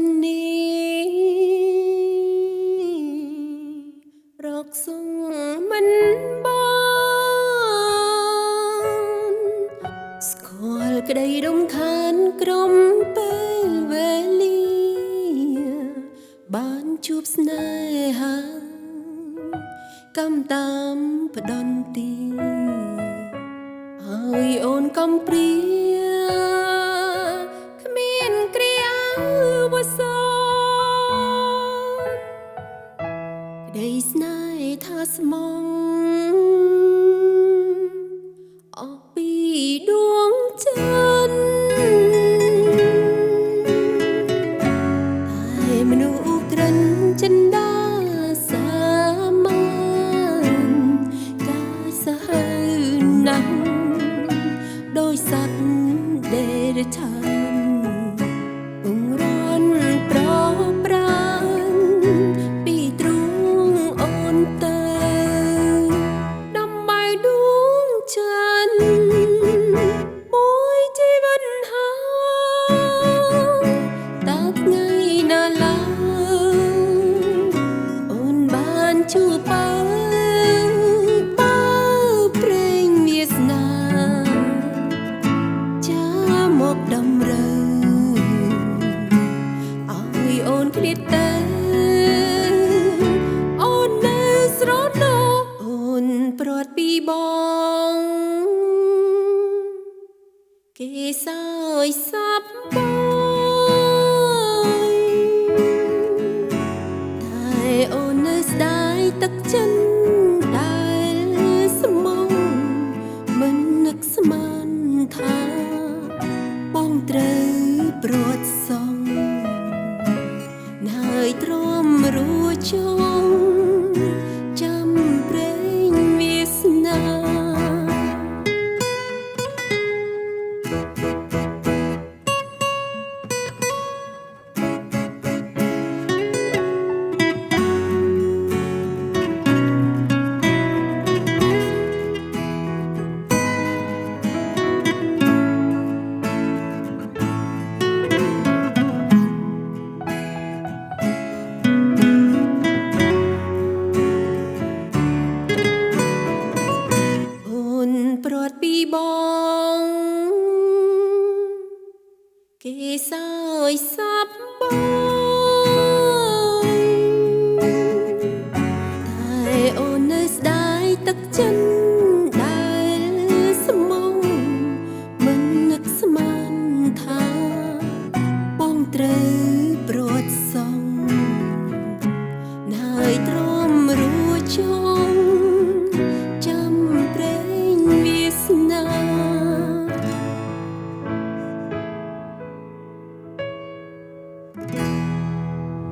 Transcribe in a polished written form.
วันนี้รอกส่งมันบานสกอลกระไดรำคาญกรมเปเวลีบ้านจูบสเนหากำตามพดอนตีហើយអូនកំព្រាគ្មានគ្រាវសោក្ដីស្នេហ៍ថាស្មងអស់ពីដួងច័ន្ទតែមនុស្សក្រិនចិនដាសាមានកាយសហៅណាស់ដោយសត្វเดรัจฉานពងរន់ប្រប្រានពីទ្រូងអូនទៅដើម្បីដួងច័ន្ទមួយជីវិតហើយតើថ្ងៃណាឡើយអូនបានជួបបើព្រេងវាសនាមកតម្រូវឲ្យអូនឃ្លាតទៅអូននៅស្រណោអូនព្រាត់ពីបងគេសើចសាប់បងតែអូននៅស្ដាយទឹកចិនដែលស្មងមិននឹកស្មានថាបងត្រូវព្រាត់សងហើយទ្រាំរួចងចាំព្រេងវាសនាព្រាត់ពីបងគេសើចសាប់បង